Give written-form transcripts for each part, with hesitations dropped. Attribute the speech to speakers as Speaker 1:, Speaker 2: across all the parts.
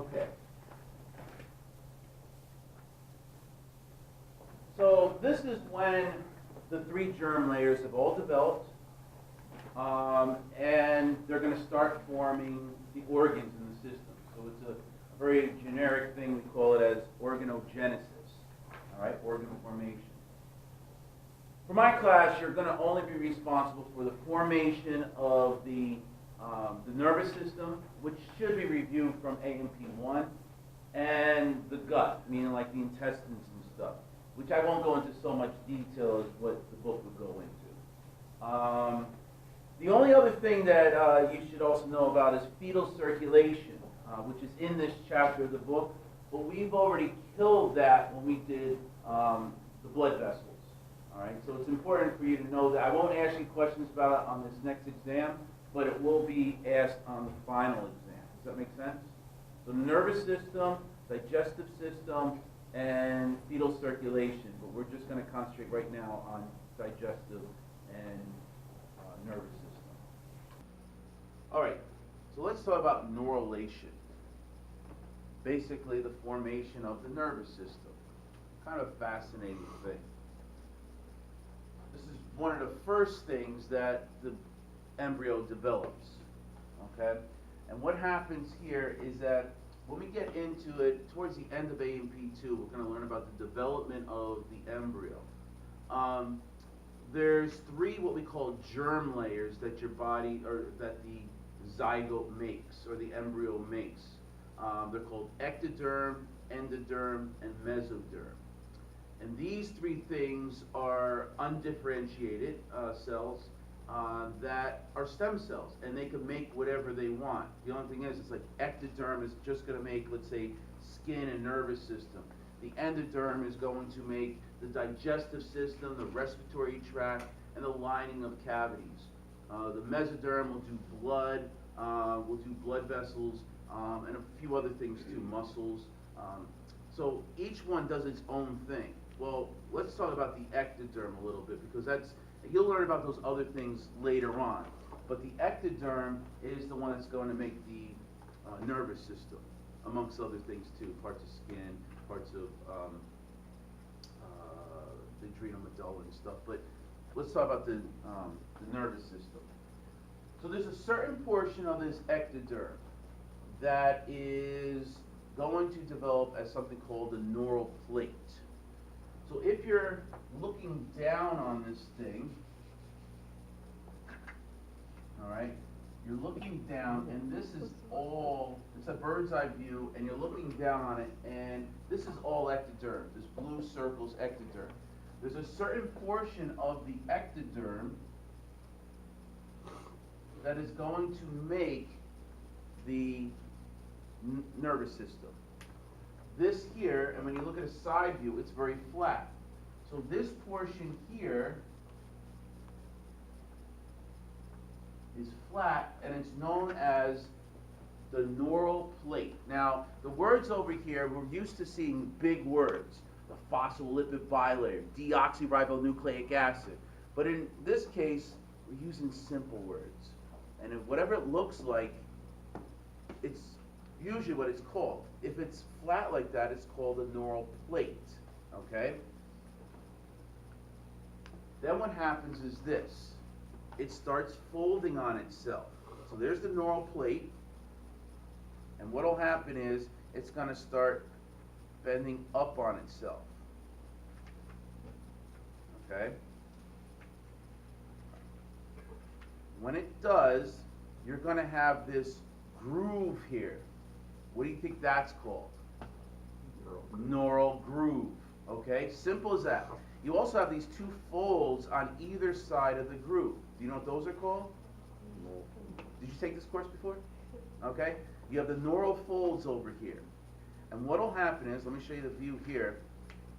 Speaker 1: Okay. So this is when the three germ layers have all developed, and they're going to start forming the organs in the system. So it's a very generic thing. We call it as organogenesis. All right, organ formation. For my class, you're going to only be responsible for the formation of the nervous system, which should be reviewed from A&P1, and the gut, meaning like the intestines and stuff, which I won't go into so much detail as what the book would go into. The only other thing that you should also know about is fetal circulation, which is in this chapter of the book, but we've already killed that when we did the blood vessels. All right, so it's important for you to know that I won't ask you questions about it on this next exam, but it will be asked on the final exam. Does that make sense? So nervous system, digestive system, and fetal circulation, but we're just going to concentrate right now on digestive and nervous system. All right, so let's talk about neurulation. Basically the formation of the nervous system. Kind of a fascinating thing. This is one of the first things that the embryo develops, okay? And what happens here is that when we get into it, towards the end of A&P2, we're going to learn about the development of the embryo. There's three what we call germ layers that your body, or that the zygote makes, or the embryo makes. They're called ectoderm, endoderm, and mesoderm. And these three things are undifferentiated cells that are stem cells, and they can make whatever they want. The only thing is, it's like ectoderm is just going to make, let's say, skin and nervous system. The endoderm is going to make the digestive system, the respiratory tract, and the lining of cavities. The mesoderm will do blood, vessels, and a few other things too, muscles. So each one does its own thing. Well, let's talk about the ectoderm a little bit, because you'll learn about those other things later on. But the ectoderm is the one that's going to make the nervous system, amongst other things too, parts of skin, parts of the adrenal medulla and stuff. But let's talk about the nervous system. So there's a certain portion of this ectoderm that is going to develop as something called the neural plate. So if you're looking down on this thing, all right, you're looking down, and this is all, it's a bird's eye view, and you're looking down on it, and this is all ectoderm. This blue circle's ectoderm. There's a certain portion of the ectoderm that is going to make the nervous system. This here, and when you look at a side view, it's very flat. So this portion here is flat, and it's known as the neural plate. Now, the words over here, we're used to seeing big words. The phospholipid bilayer, deoxyribonucleic acid. But in this case, we're using simple words. And whatever it looks like, it's usually what it's called. If it's flat like that, it's called a neural plate, okay? Then what happens is this. It starts folding on itself. So there's the neural plate, and what will happen is it's going to start bending up on itself, okay? When it does, you're going to have this groove here. What do you think that's called? Neural groove. Okay, simple as that. You also have these two folds on either side of the groove. Do you know what those are called? Did you take this course before? Okay, you have the neural folds over here. And what will happen is, let me show you the view here.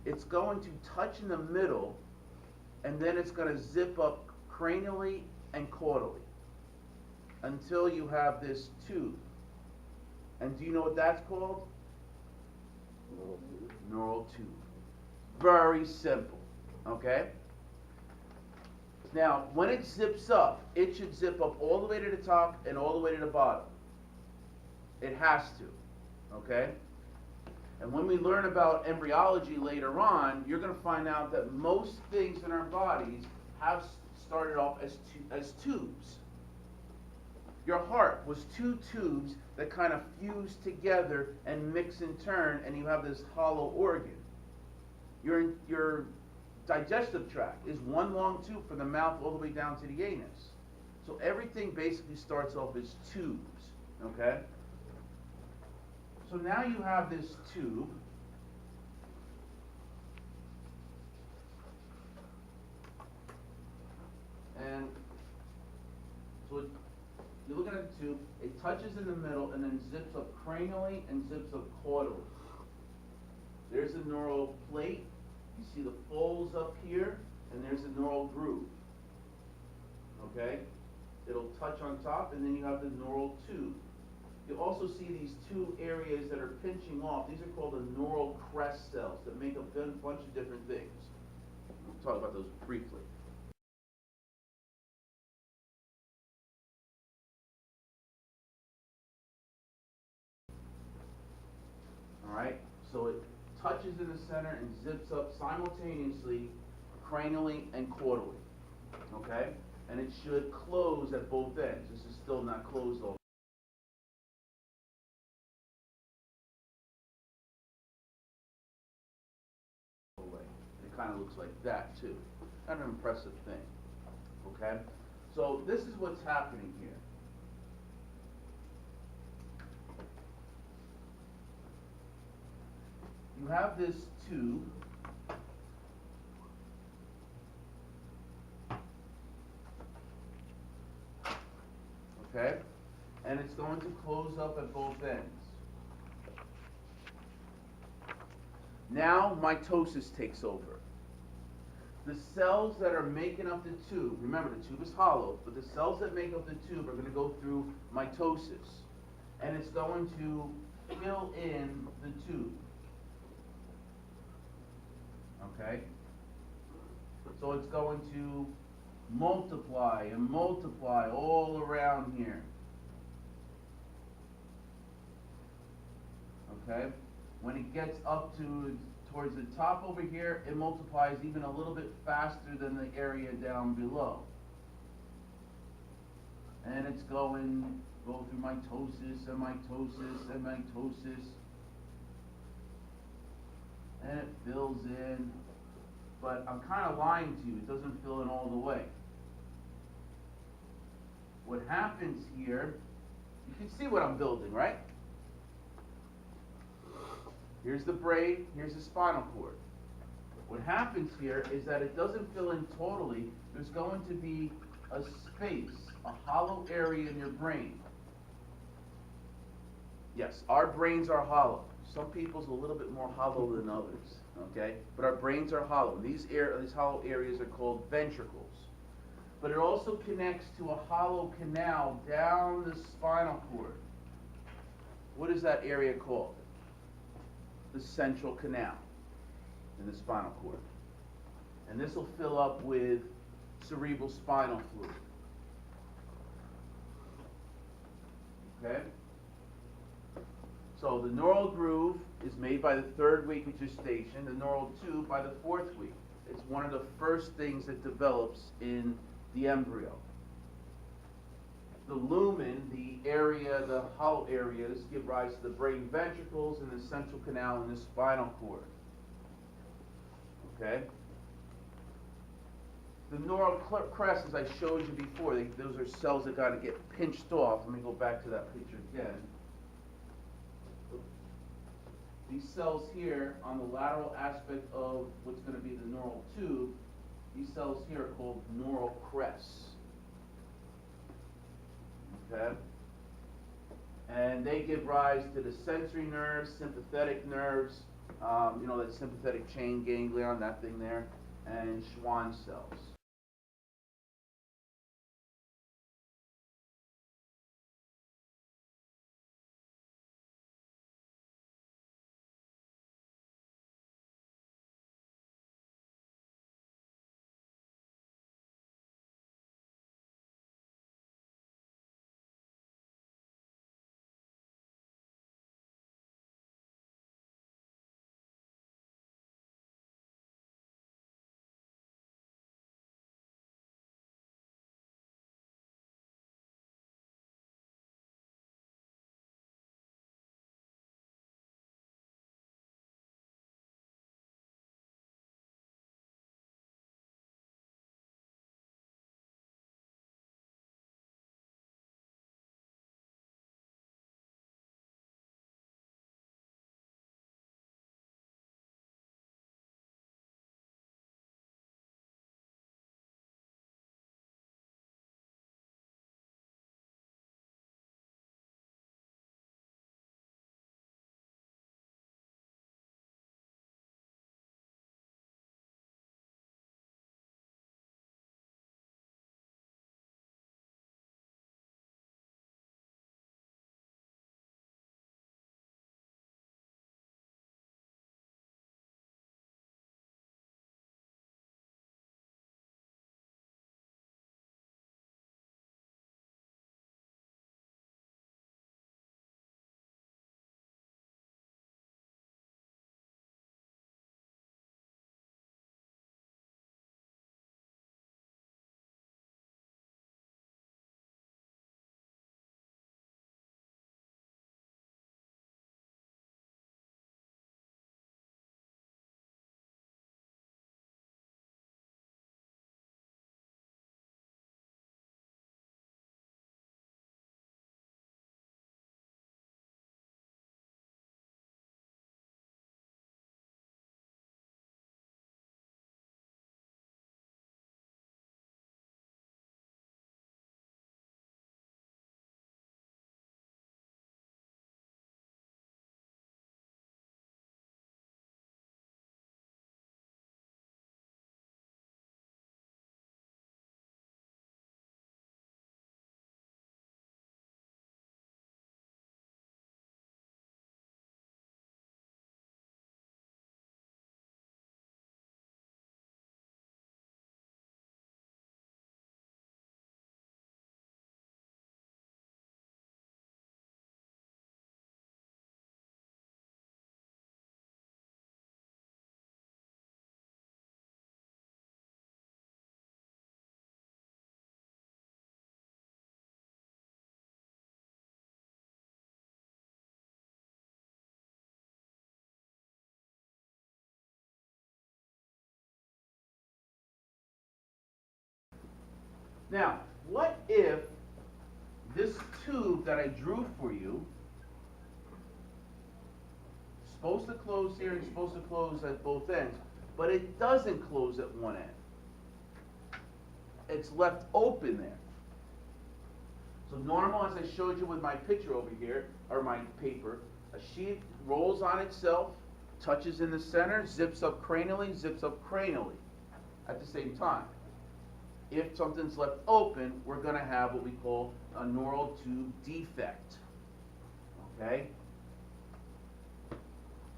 Speaker 1: It's going to touch in the middle, and then it's going to zip up cranially and caudally until you have this tube. And do you know what that's called? Neural tube. Very simple, okay? Now, when it zips up, it should zip up all the way to the top and all the way to the bottom. It has to, okay? And when we learn about embryology later on, you're going to find out that most things in our bodies have started off as tubes. Your heart was two tubes that kind of fuse together and mix in turn, and you have this hollow organ. Your digestive tract is one long tube from the mouth all the way down to the anus. So everything basically starts off as tubes, okay? So now you have this tube, and so you're looking at the tube, it touches in the middle and then zips up cranially and zips up caudally. There's the neural plate, you see the folds up here, and there's the neural groove, okay? It'll touch on top, and then you have the neural tube. You'll also see these two areas that are pinching off. These are called the neural crest cells that make a bunch of different things. We'll talk about those briefly. All right, so it touches in the center and zips up simultaneously, cranially and caudally, okay? And it should close at both ends. This is still not closed all the way. It kind of looks like that too. Kind of an impressive thing, okay? So this is what's happening here. You have this tube, okay, and it's going to close up at both ends. Now mitosis takes over. The cells that are making up the tube, remember the tube is hollow, but the cells that make up the tube are going to go through mitosis, and it's going to fill in the tube. Okay? So it's going to multiply and multiply all around here. Okay? When it gets up towards the top over here, it multiplies even a little bit faster than the area down below. And it's go through mitosis and mitosis and mitosis. And it fills in, but I'm kind of lying to you, it doesn't fill in all the way. What happens here, you can see what I'm building, right? Here's the brain, here's the spinal cord. What happens here is that it doesn't fill in totally. There's going to be a space, a hollow area in your brain. Yes, our brains are hollow. Some people's a little bit more hollow than others, okay? But our brains are hollow. These hollow areas are called ventricles. But it also connects to a hollow canal down the spinal cord. What is that area called? The central canal in the spinal cord. And this will fill up with cerebral spinal fluid. Okay? So the neural groove is made by the 3rd week of gestation, the neural tube by the 4th week. It's one of the first things that develops in the embryo. The lumen, the area, the hollow areas, give rise to the brain ventricles and the central canal and the spinal cord. Okay? The neural crest, as I showed you before, those are cells that got to get pinched off. Let me go back to that picture again. These cells here on the lateral aspect of what's going to be the neural tube, these cells here are called neural crests. Okay? And they give rise to the sensory nerves, sympathetic nerves, that sympathetic chain ganglion, that thing there, and Schwann cells. Now, what if this tube that I drew for you is supposed to close here and supposed to close at both ends, but it doesn't close at one end. It's left open there. So normal, as I showed you with my picture over here, or my paper, a sheet rolls on itself, touches in the center, zips up cranially at the same time. If something's left open, we're going to have what we call a neural tube defect. Okay?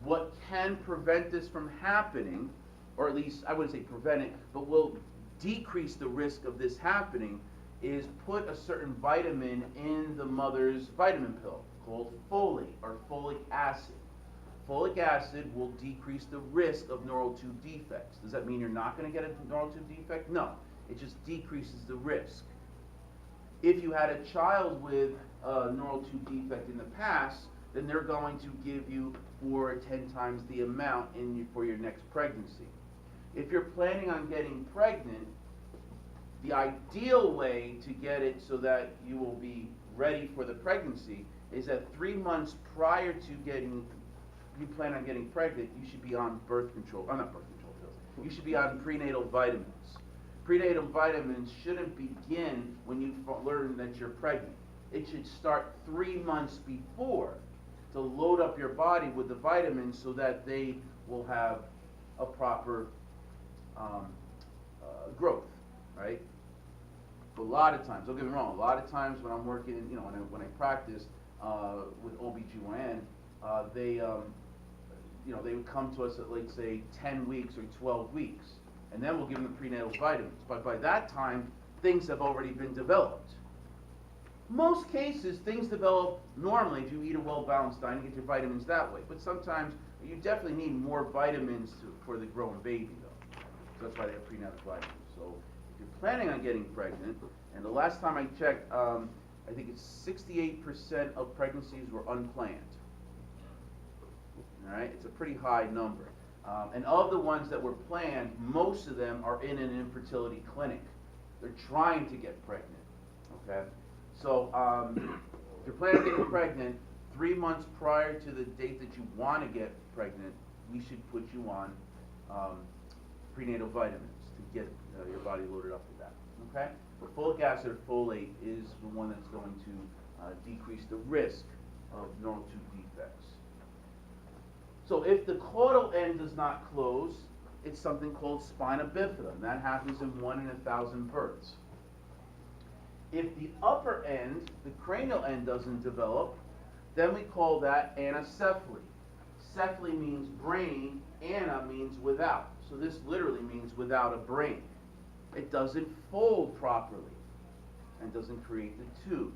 Speaker 1: What can prevent this from happening, or at least I wouldn't say prevent it, but will decrease the risk of this happening, is put a certain vitamin in the mother's vitamin pill called folate or folic acid. Folic acid will decrease the risk of neural tube defects. Does that mean you're not going to get a neural tube defect? No. It just decreases the risk. If you had a child with a neural tube defect in the past, then they're going to give you 4 or 10 times the amount for your next pregnancy. If you're planning on getting pregnant, the ideal way to get it so that you will be ready for the pregnancy is that 3 months prior to you plan on getting pregnant, you should be on birth control, not birth control pills, you should be on prenatal vitamins. Prenatal vitamins shouldn't begin when you learn that you're pregnant. It should start 3 months before to load up your body with the vitamins so that they will have a proper growth, right? But a lot of times, don't get me wrong, a lot of times when I'm working, when I practice with OBGYN, they would come to us at, like, say, 10 weeks or 12 weeks. And then we'll give them the prenatal vitamins. But by that time, things have already been developed. Most cases, things develop normally if you eat a well-balanced diet and get your vitamins that way. But sometimes you definitely need more vitamins for the growing baby, though. So that's why they have prenatal vitamins. So if you're planning on getting pregnant, and the last time I checked, I think it's 68% of pregnancies were unplanned. All right, it's a pretty high number. And of the ones that were planned, most of them are in an infertility clinic. They're trying to get pregnant, okay? So if you're planning on getting pregnant, 3 months prior to the date that you want to get pregnant, we should put you on prenatal vitamins to get your body loaded up with that, okay? But folic acid or folate is the one that's going to decrease the risk of neural tube defects. So if the caudal end does not close, it's something called spina bifida, and that happens in 1 in 1,000 births. If the upper end, the cranial end, doesn't develop, then we call that anecephaly. Cephaly means brain, ana means without. So this literally means without a brain. It doesn't fold properly and doesn't create the tube.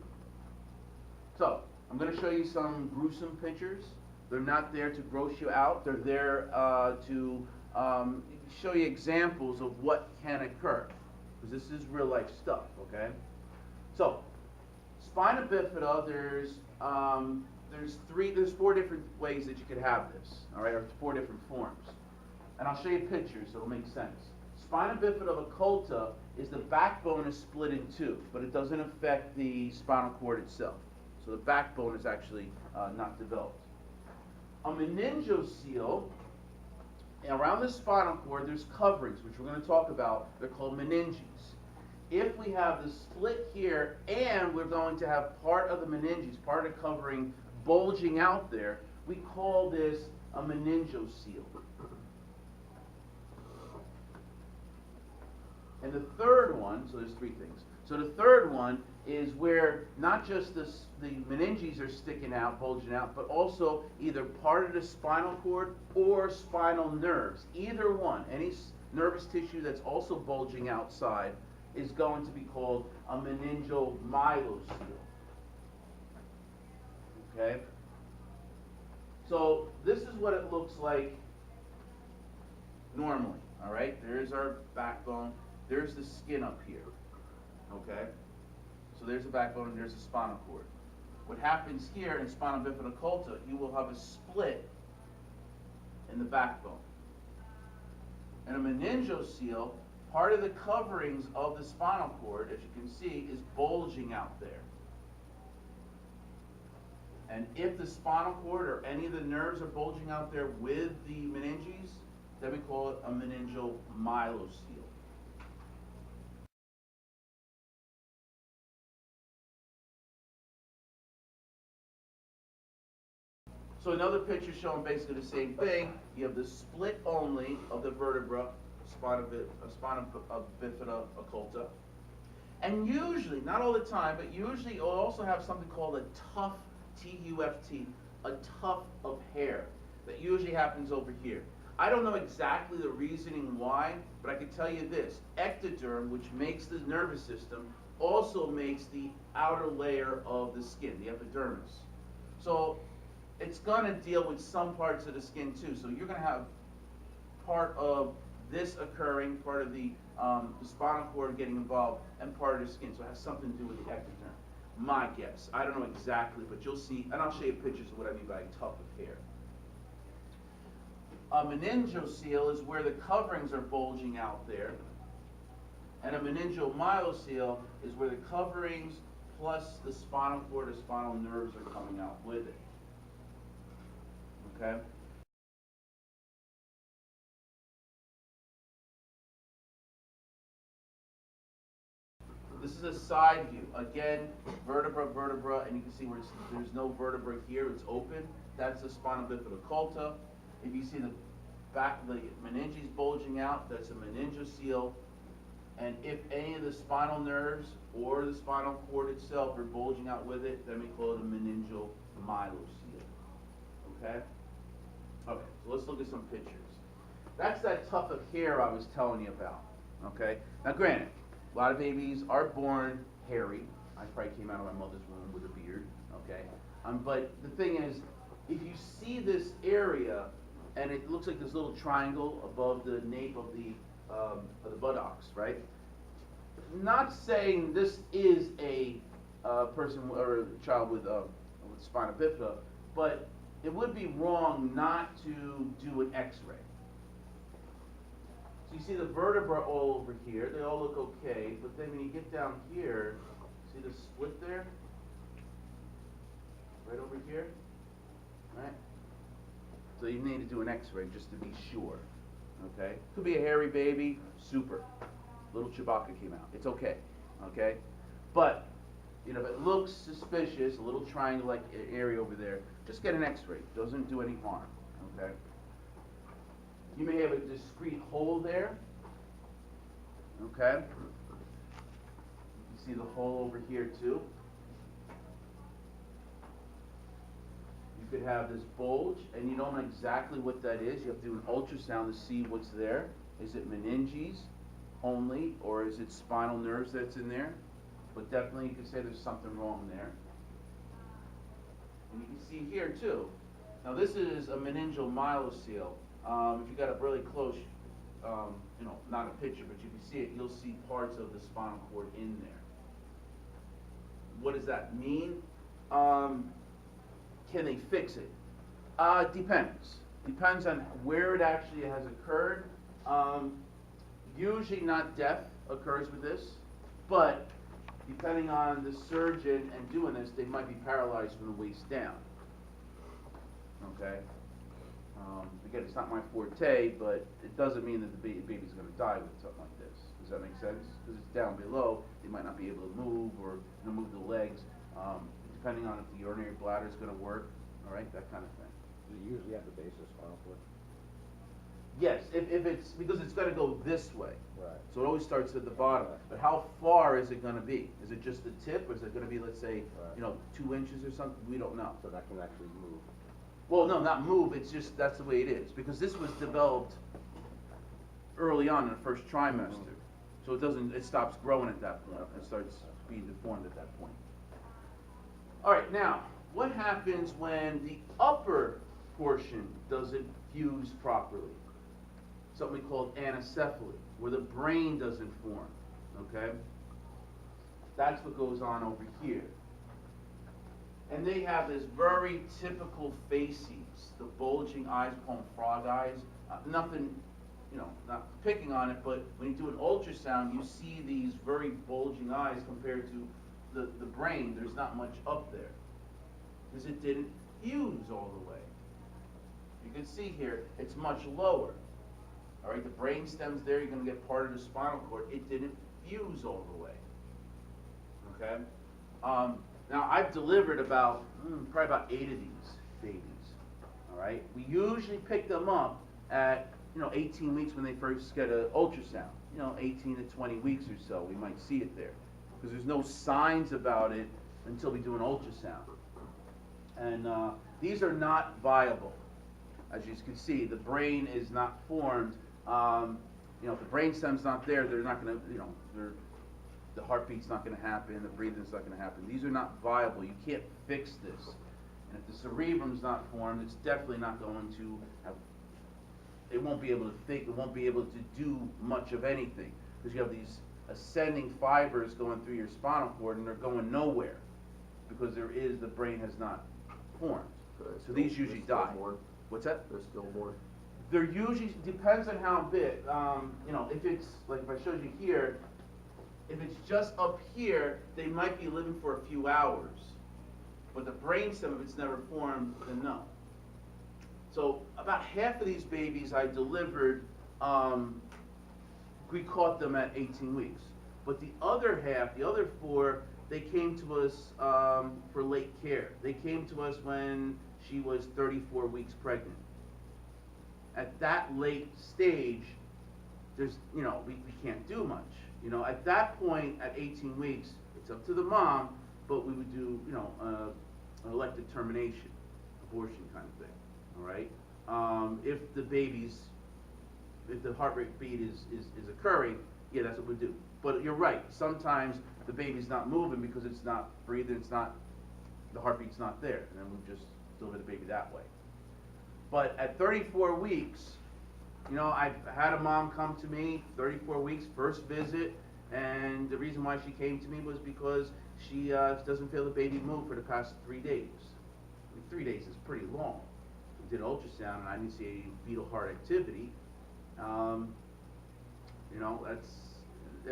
Speaker 1: So I'm going to show you some gruesome pictures. They're not there to gross you out. They're there to show you examples of what can occur, because this is real life stuff, okay? So, spina bifida, there's 4 different ways that you could have this, all right, or 4 different forms. And I'll show you pictures so it'll make sense. Spina bifida occulta is the backbone is split in 2, but it doesn't affect the spinal cord itself. So the backbone is actually not developed. A meningocele, around the spinal cord, there's coverings, which we're going to talk about. They're called meninges. If we have the split here, and we're going to have part of the meninges, part of the covering, bulging out there, we call this a meningocele. And the third one, so there's 3 things. So the third one is where not just the meninges are sticking out, bulging out, but also either part of the spinal cord or spinal nerves. Either one, any nervous tissue that's also bulging outside is going to be called a meningomyelocele. Okay? So this is what it looks like normally. All right? There's our backbone. There's the skin up here. Okay? So there's the backbone and there's the spinal cord. What happens here in spina bifida occulta, you will have a split in the backbone. And a meningocele part of the coverings of the spinal cord, as you can see, is bulging out there. And if the spinal cord or any of the nerves are bulging out there with the meninges, then we call it a meningeal myelocele. So another picture showing basically the same thing. You have the split only of the vertebra, spina bifida occulta. And usually, not all the time, but usually you'll also have something called a tuft, T-U-F-T, a tuft of hair that usually happens over here. I don't know exactly the reasoning why, but I can tell you this. Ectoderm, which makes the nervous system, also makes the outer layer of the skin, the epidermis. So it's going to deal with some parts of the skin too. So you're going to have part of this occurring, part of the spinal cord getting involved, and part of the skin. So it has something to do with the ectoderm. My guess. I don't know exactly, but you'll see, and I'll show you pictures of what I mean by a tuft of hair. A meningocele is where the coverings are bulging out there, and a meningeal myelocele is where the coverings plus the spinal cord or spinal nerves are coming out with it. Okay? This is a side view. Again, vertebra, and you can see where there's no vertebra here, it's open. That's the spina bifida occulta. If you see the back, the meninges bulging out, that's a meningocele. And if any of the spinal nerves or the spinal cord itself are bulging out with it, then we call it a meningeal myelocele. Okay? Okay, so let's look at some pictures. That's that tuft of hair I was telling you about. Okay? Now granted, a lot of babies are born hairy. I probably came out of my mother's womb with a beard, okay? But the thing is, if you see this area, and it looks like this little triangle above the nape of the buttocks, right? Not saying this is a person or a child with spina bifida, but it would be wrong not to do an X-ray. So you see the vertebra all over here, they all look okay, but then when you get down here, see the split there? Right over here, right? So you need to do an X-ray just to be sure, okay? Could be a hairy baby, super. Little Chewbacca came out, it's okay, okay? But, you know, if it looks suspicious, a little triangle-like area over there, just get an X-ray, doesn't do any harm, okay? You may have a discrete hole there, okay? You see the hole over here too. You could have this bulge, and you don't know exactly what that is. You have to do an ultrasound to see what's there. Is it meninges only, or is it spinal nerves that's in there? But definitely you can say there's something wrong there. And you can see here too. Now this is a meningeal myelocele. If you got up really close, you know, not a picture, but you can see it, you'll see parts of the spinal cord in there. What does that mean? Can they fix it? Depends. Depends on where it actually has occurred. Usually not death occurs with this, but depending on the surgeon and doing this, they might be paralyzed from the waist down. Okay? Again, it's not my forte, but it doesn't mean that the baby's going to die with something like this. Does that make sense? Because it's down below, they might not be able to move or move the legs, depending on if the urinary bladder is going to work, all right, that kind of thing.
Speaker 2: Does it usually have the base of the spinal cord?
Speaker 1: Yes, if it's, because it's going to go this way.
Speaker 2: Right.
Speaker 1: So it always starts at the bottom. But how far is it going to be? Is it just the tip, or is it going to be, let's say, you know, 2 inches or something? We don't know.
Speaker 2: So that can actually move.
Speaker 1: Well, no, not move, it's just, that's the way it is. Because this was developed early on in the first trimester. So it doesn't, it stops growing at that point. It starts being deformed at that point. All right, now, what happens when the upper portion doesn't fuse properly? Something we call anecephaly, where the brain doesn't form, okay? That's what goes on over here. And they have this very typical faces, the bulging eyes, called frog eyes. Nothing not picking on it, but when you do an ultrasound, you see these very bulging eyes compared to the brain. There's not much up there because it didn't fuse all the way. You can see here, it's much lower. All right, the brain stem's there, you're going to get part of the spinal cord. It didn't fuse all the way. Okay? Now, I've delivered probably about 8 of these babies. All right? We usually pick them up at, 18 weeks when they first get an ultrasound. 18 to 20 weeks or so, we might see it there. Because there's no signs about it until we do an ultrasound. And these are not viable. As you can see, the brain is not formed. If the brain stem's not there, they're not going to, the heartbeat's not going to happen, the breathing's not going to happen. These are not viable. You can't fix this. And if the cerebrum's not formed, it's definitely not going to have, it won't be able to think, it won't be able to do much of anything. Because you have these ascending fibers going through your spinal cord and they're going nowhere. Because the brain has not formed. So these usually die. What's that?
Speaker 2: They're stillborn.
Speaker 1: They're usually, depends on how big. If it's, like if I showed you here, if it's just up here, they might be living for a few hours. But the brainstem, if it's never formed, then no. So about half of these babies I delivered, we caught them at 18 weeks. But the other half, the other 4, they came to us for late care. They came to us when she was 34 weeks pregnant. At that late stage, we can't do much. At that point, at 18 weeks, it's up to the mom, but we would do, an elective termination, abortion kind of thing, all right? If the heart rate beat is occurring, yeah, that's what we do. But you're right, sometimes the baby's not moving because it's not breathing, the heartbeat's not there, and then we just deliver the baby that way. But at 34 weeks, I've had a mom come to me, 34 weeks, first visit, and the reason why she came to me was because she doesn't feel the baby move for the past 3 days. 3 days is pretty long. We did an ultrasound, and I didn't see any fetal heart activity. And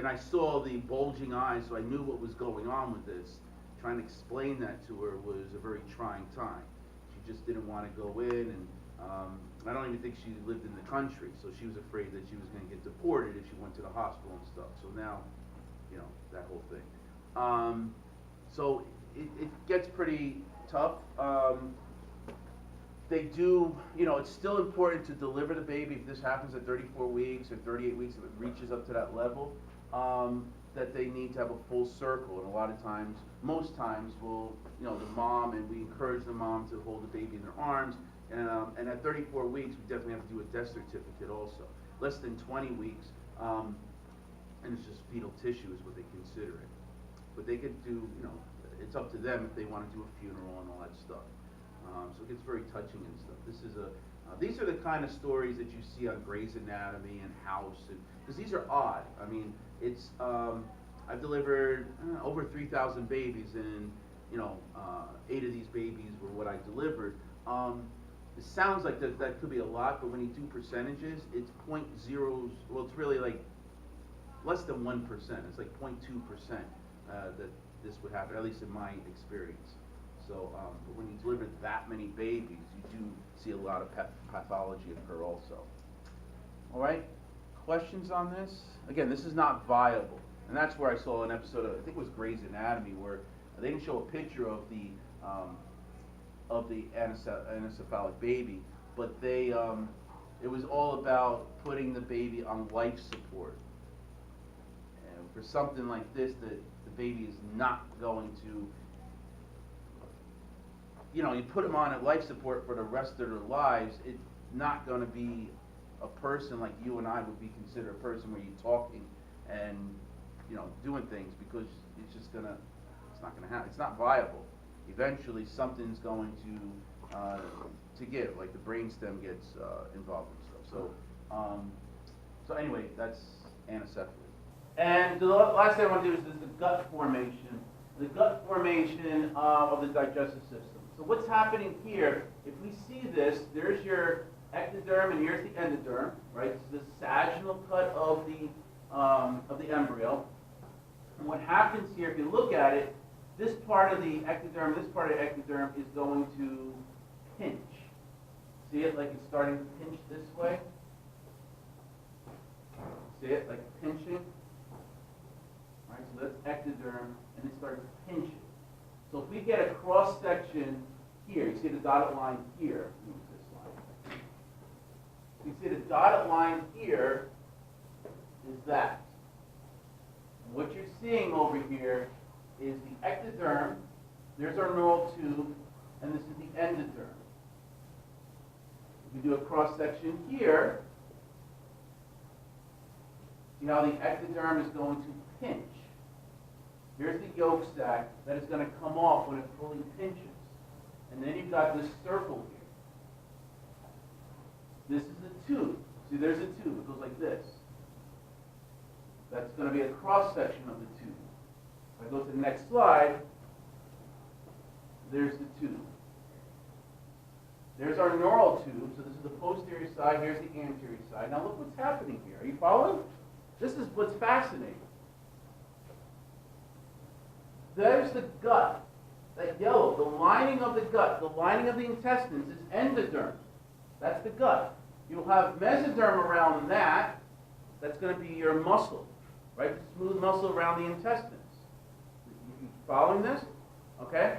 Speaker 1: I saw the bulging eyes, so I knew what was going on with this. Trying to explain that to her was a very trying time. She just didn't want to go in, and I don't even think she lived in the country, so she was afraid that she was going to get deported if she went to the hospital and stuff. So now, that whole thing. So it gets pretty tough. They do, it's still important to deliver the baby if this happens at 34 weeks or 38 weeks, if it reaches up to that level, that they need to have a full circle. And a lot of times, most times, the mom, and we encourage the mom to hold the baby in their arms. And at 34 weeks, we definitely have to do a death certificate also. Less than 20 weeks, and it's just fetal tissue is what they consider it. But they could do, it's up to them if they want to do a funeral and all that stuff. So it gets very touching and stuff. These are the kind of stories that you see on Grey's Anatomy and House, because these are odd. I mean, I've delivered over 3,000 babies, and 8 of these babies were what I delivered. It sounds like that could be a lot, but when you do percentages, it's 0.0. Well, it's really like less than 1%. It's like 0.2% that this would happen, at least in my experience. So, but when you deliver that many babies, you do see a lot of pathology occur also. All right, questions on this? Again, this is not viable, and that's where I saw an episode of, I think it was Grey's Anatomy, where they didn't show a picture of the anecephalic baby, but it was all about putting the baby on life support. And for something like this, the baby is not going to, you put them on a life support for the rest of their lives, it's not going to be a person like you and I would be considered a person where you're talking and, doing things, because it's not going to happen. It's not viable. Eventually something's going to give, like the brainstem gets involved and stuff. So anyway, that's anecephaly. And the last thing I want to do is the gut formation. The gut formation of the digestive system. So what's happening here, if we see this, there's your ectoderm, and here's the endoderm, right? It's the sagittal cut of the embryo. And what happens here, if you look at it, this part of the ectoderm, this part of the ectoderm is going to pinch. See it like it's starting to pinch this way? See it like pinching? All right, so that's ectoderm, and it starts pinching. So if we get a cross section here, you see the dotted line here. Move this line. You see the dotted line here is that. And what you're seeing over here is the ectoderm. There's our neural tube, and this is the endoderm. If we do a cross section here, see how the ectoderm is going to pinch. Here's the yolk sac that is going to come off when it fully pinches. And then you've got this circle here. This is the tube. See, there's a tube. It goes like this. That's going to be a cross section of the tube. If I go to the next slide, there's the tube. There's our neural tube. So this is the posterior side. Here's the anterior side. Now look what's happening here. Are you following? This is what's fascinating. There's the gut. That yellow, the lining of the gut, the lining of the intestines is endoderm. That's the gut. You'll have mesoderm around that. That's going to be your muscle, right? Smooth muscle around the intestines. You following this? Okay?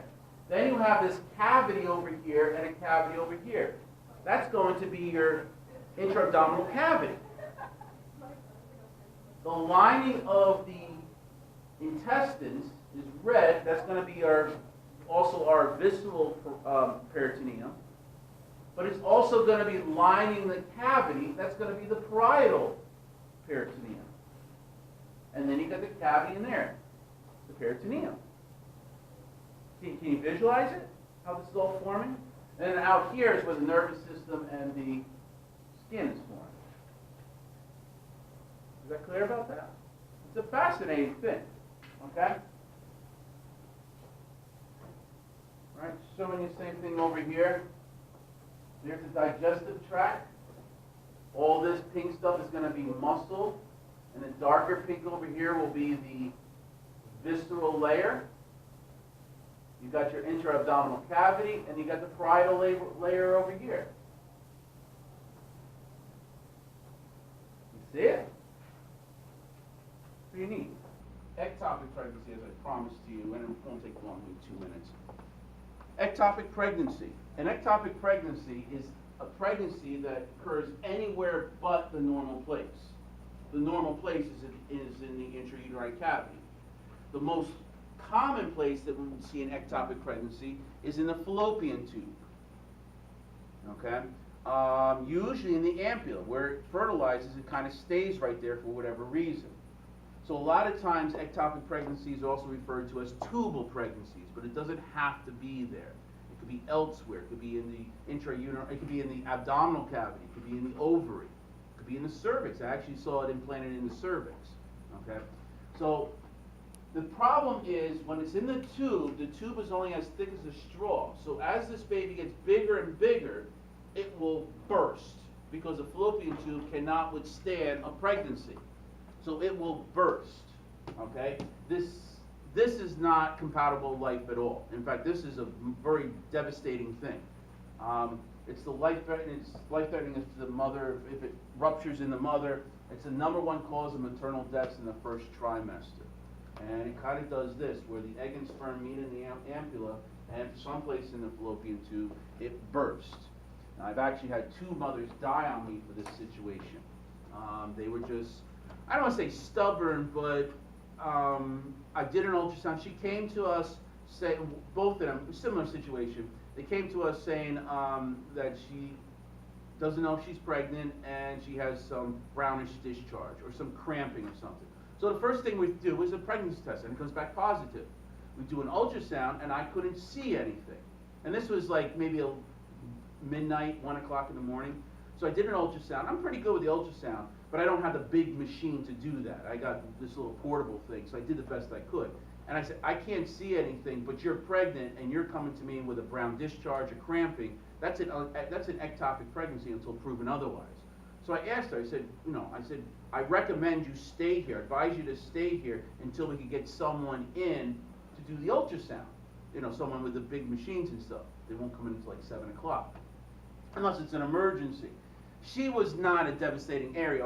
Speaker 1: Then you have this cavity over here and a cavity over here. That's going to be your intra-abdominal cavity. The lining of the intestines is red. That's going to be also our visceral peritoneum. But it's also going to be lining the cavity. That's going to be the parietal peritoneum. And then you got the cavity in there, the peritoneum. Can you visualize it? How this is all forming? And then out here is where the nervous system and the skin is forming. Is that clear about that? It's a fascinating thing. Okay? All right, showing you the same thing over here. There's the digestive tract. All this pink stuff is going to be muscle. And the darker pink over here will be the visceral layer. You've got your intra-abdominal cavity, and you've got the parietal layer over here. You see it? Pretty neat. Ectopic pregnancy, as I promised to you, and it won't take long, maybe 2 minutes. Ectopic pregnancy. An ectopic pregnancy is a pregnancy that occurs anywhere but the normal place. The normal place is in the intrauterine cavity. The most common place that we would see an ectopic pregnancy is in the fallopian tube. Okay? Usually in the ampulla, where it fertilizes, it kind of stays right there for whatever reason. So a lot of times ectopic pregnancy is also referred to as tubal pregnancies, but it doesn't have to be there. It could be elsewhere. It could be in the intrauterine, it could be in the abdominal cavity, it could be in the ovary, it could be in the cervix. I actually saw it implanted in the cervix. Okay? So the problem is when it's in the tube is only as thick as a straw. So as this baby gets bigger and bigger, it will burst because the fallopian tube cannot withstand a pregnancy. So it will burst. Okay? This is not compatible life at all. In fact, this is a very devastating thing. It's life-threatening to the mother. If it ruptures in the mother, it's the #1 cause of maternal deaths in the first trimester. And it kind of does this, where the egg and sperm meet in the ampulla, and someplace in the fallopian tube, it bursts. Now, I've actually had 2 mothers die on me for this situation. They were just, I don't want to say stubborn, but I did an ultrasound. She came to us, both of them, similar situation. They came to us saying that she doesn't know if she's pregnant and she has some brownish discharge or some cramping or something. So the first thing we do is a pregnancy test, and it comes back positive. We do an ultrasound, and I couldn't see anything. And this was like maybe midnight, 1 o'clock in the morning. So I did an ultrasound. I'm pretty good with the ultrasound, but I don't have the big machine to do that. I got this little portable thing, so I did the best I could. And I said, I can't see anything, but you're pregnant and you're coming to me with a brown discharge or cramping. That's an ectopic pregnancy until proven otherwise. So I asked her, I said, I recommend you stay here, advise you to stay here until we can get someone in to do the ultrasound. Someone with the big machines and stuff. They won't come in until like 7 o'clock, unless it's an emergency. She was not a devastating area,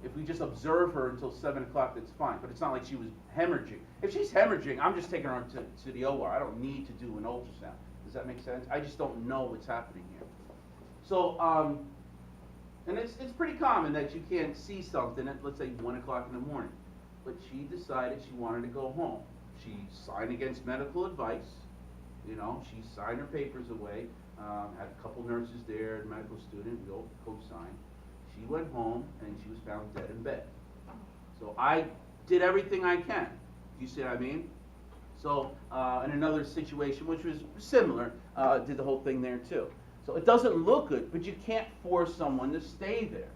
Speaker 1: if we just observe her until 7 o'clock, that's fine. But it's not like she was hemorrhaging. If she's hemorrhaging, I'm just taking her to the OR. I don't need to do an ultrasound. Does that make sense? I just don't know what's happening here. So, and it's pretty common that you can't see something at, let's say, 1 o'clock in the morning. But she decided she wanted to go home. She signed against medical advice. She signed her papers away. Had a couple nurses there, a medical student, we all co-signed. She went home and she was found dead in bed. So I did everything I can. You see what I mean? So in another situation, which was similar, did the whole thing there too. So it doesn't look good, but you can't force someone to stay there.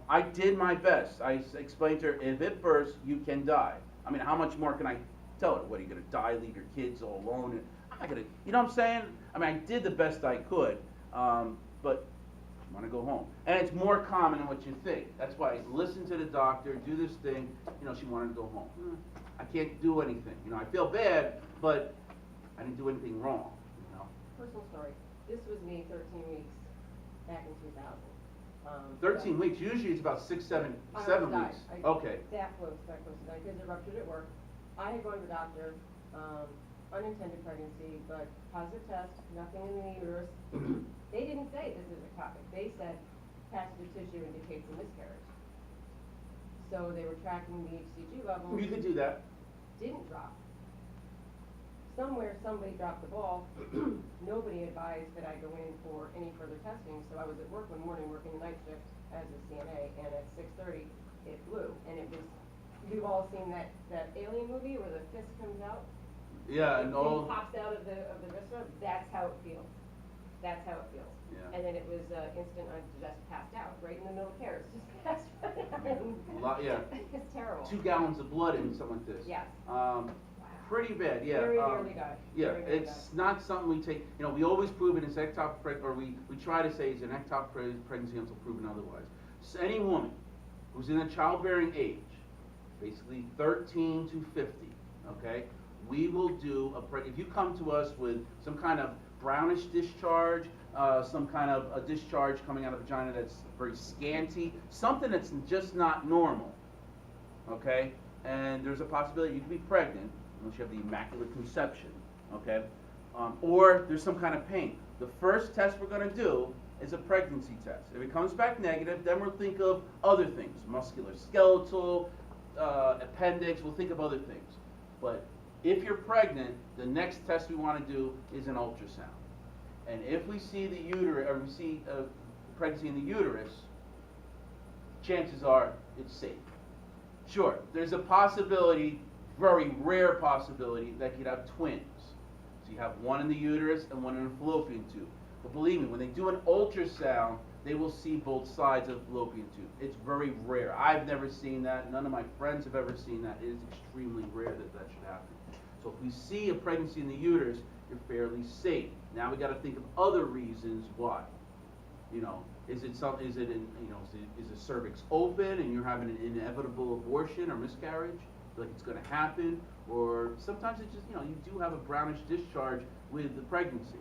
Speaker 1: I did my best. I explained to her, if it bursts, you can die. I mean, how much more can I tell her? What, are you going to die, leave your kids all alone? I'm not going to, you know what I'm saying? I mean, I did the best I could, but I want to go home. And it's more common than what you think. That's why I listen to the doctor, do this thing. She wanted to go home. I can't do anything. I feel bad, but I didn't do anything wrong.
Speaker 3: Personal story. This was me 13 weeks back in 2000.
Speaker 1: 13 weeks. Usually it's about 6, 7 weeks. Okay.
Speaker 3: That close to die because it ruptured at work. I had gone to the doctor, unintended pregnancy, but positive test, nothing in the uterus. They didn't say this is ectopic. They said passage of tissue indicates a miscarriage. So they were tracking the HCG levels.
Speaker 1: You could do that.
Speaker 3: Didn't drop. Somewhere somebody dropped the ball. Nobody advised that I go in for any further testing. So I was at work one morning working the night shift as a CNA, and at 6:30 it blew. And it was, you've all seen that alien movie where the fist comes out?
Speaker 1: Yeah, and all
Speaker 3: pops out of the viscera. That's how it feels. That's how it feels.
Speaker 1: Yeah.
Speaker 3: And then it was instant. I just passed out right in the middle of care. It's just passed out.
Speaker 1: Yeah.
Speaker 3: It's terrible.
Speaker 1: 2 gallons of blood in something like this.
Speaker 3: Yes.
Speaker 1: Pretty bad, yeah.
Speaker 3: Very nearly died.
Speaker 1: Yeah,
Speaker 3: Very nearly
Speaker 1: it's
Speaker 3: died.
Speaker 1: not something we take, we always prove it as ectopic pregnancy, or we try to say it's an ectopic pregnancy until proven otherwise. So any woman who's in a childbearing age, basically 13 to 50, okay, we will do if you come to us with some kind of brownish discharge, some kind of a discharge coming out of the vagina that's very scanty, something that's just not normal, okay, and there's a possibility you could be pregnant, unless you have the immaculate conception, okay? Or there's some kind of pain. The first test we're going to do is a pregnancy test. If it comes back negative, then we'll think of other things, musculoskeletal, appendix, we'll think of other things. But if you're pregnant, the next test we want to do is an ultrasound. And if we see the uterus, or we see pregnancy in the uterus, chances are it's safe. Sure, there's a possibility, very rare possibility, that you'd have twins. So you have one in the uterus and one in the fallopian tube. But believe me, when they do an ultrasound, they will see both sides of the fallopian tube. It's very rare. I've never seen that. None of my friends have ever seen that. It is extremely rare that should happen. So if we see a pregnancy in the uterus, you're fairly safe. Now we got to think of other reasons why. Is it the cervix open and you're having an inevitable abortion or miscarriage? Like it's going to happen, or sometimes it's just, you do have a brownish discharge with the pregnancy.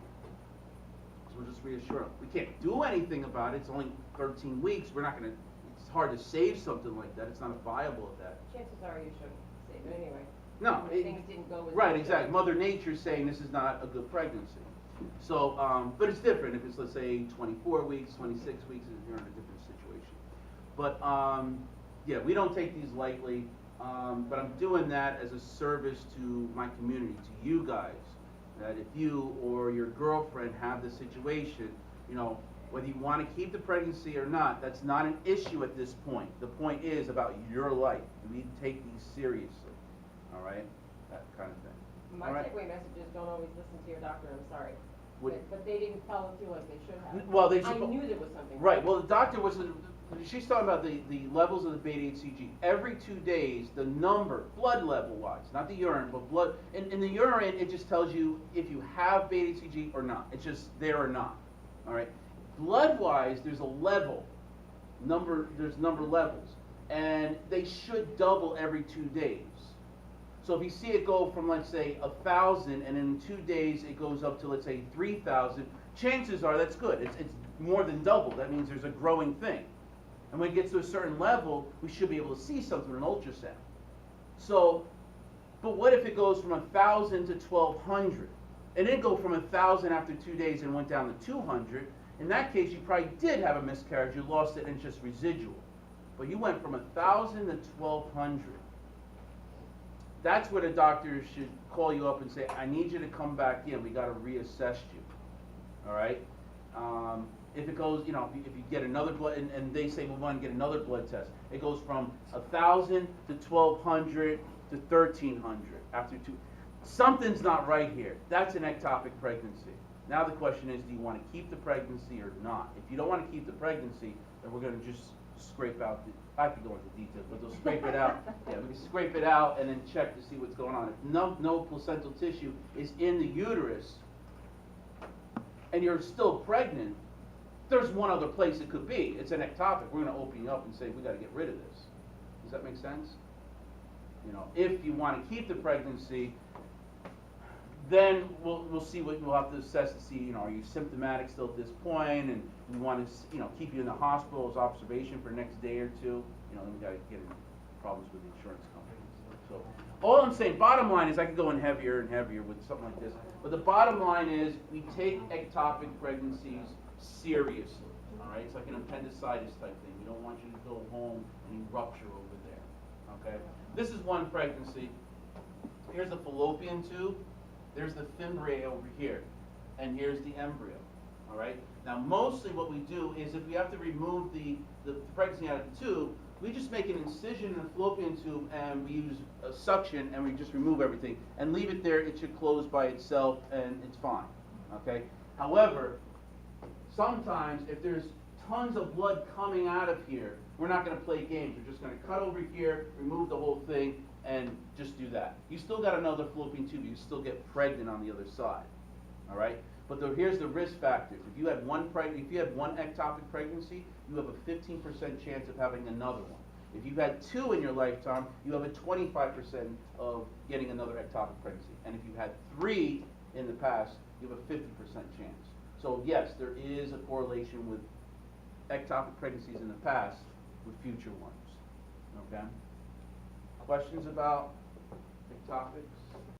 Speaker 1: So we'll just reassure them. We can't do anything about it. It's only 13 weeks. We're not going to, it's hard to save something like that. It's not viable at that.
Speaker 3: Chances are you shouldn't save it anyway.
Speaker 1: No.
Speaker 3: Things didn't go as
Speaker 1: right, exactly. Mother Nature's saying this is not a good pregnancy. So, but it's different if it's, let's say, 24 weeks, 26 weeks, and you're in a different situation. But, yeah, we don't take these lightly. But I'm doing that as a service to my community, to you guys, that if you or your girlfriend have this situation, whether you want to keep the pregnancy or not, that's not an issue at this point. The point is about your life. You need to take these seriously, all right? That kind of thing.
Speaker 3: My takeaway message is don't always listen to your doctor. I'm sorry. But they didn't tell it to us they should have.
Speaker 1: Well, they
Speaker 3: I
Speaker 1: suppo-
Speaker 3: knew there was something.
Speaker 1: Right, well, the doctor was, she's talking about the levels of the beta HCG. Every 2 days, the number, blood level wise, not the urine, but blood, in the urine, it just tells you if you have beta HCG or not. It's just there or not, all right? Blood wise, there's a level, there's number levels, and they should double every 2 days. So if you see it go from, let's say, 1,000, and in 2 days it goes up to, let's say, 3,000, chances are that's good. It's more than double. That means there's a growing thing. And when it gets to a certain level, we should be able to see something in an ultrasound. So, but what if it goes from 1,000 to 1,200? It didn't go from 1,000 after 2 days and went down to 200. In that case, you probably did have a miscarriage. You lost it and it's just residual. But you went from 1,000 to 1,200. That's where the doctor should call you up and say, I need you to come back in. We got to reassess you. All right? If it goes, you know, if you get another blood, and they say we want to get another blood test, it goes from 1,000 to 1,200 to 1,300 after 2. Something's not right here. That's an ectopic pregnancy. Now the question is, do you want to keep the pregnancy or not? If you don't want to keep the pregnancy, then we're going to just scrape out the, I could go into details, but they'll scrape it out. Yeah, we can scrape it out and then check to see what's going on. If no placental tissue is in the uterus and you're still pregnant, there's one other place it could be. It's an ectopic. We're going to open you up and say, we got to get rid of this. Does that make sense? You know, if you want to keep the pregnancy, then we'll see what we'll have to assess to see, you know, are you symptomatic still at this point, and we want to, you know, keep you in the hospital as observation for the next day or two. You know, then we got to get into problems with the insurance companies. So all I'm saying, bottom line is, I could go in heavier and heavier with something like this, but the bottom line is we take ectopic pregnancies seriously. All right, it's like an appendicitis type thing. We don't want you to go home and you rupture over there. Okay, this is one pregnancy. Here's the fallopian tube. There's the fimbriae over here, and here's the embryo. All right. Now, mostly what we do is, if we have to remove the pregnancy out of the tube, we just make an incision in the fallopian tube, and we use a suction, and we just remove everything and leave it there. It should close by itself, and it's fine. Okay. However, sometimes if there's tons of blood coming out of here, we're not going to play games. We're just going to cut over here, remove the whole thing, and just do that. You still got another fallopian tube. You still get pregnant on the other side. All right. But here's the risk factors. If you had one ectopic pregnancy, you have a 15% chance of having another one. If you've had 2 in your lifetime, you have a 25% of getting another ectopic pregnancy. And if you've had 3 in the past, you have a 50% chance. So yes, there is a correlation with ectopic pregnancies in the past with future ones. Okay? Questions about ectopics?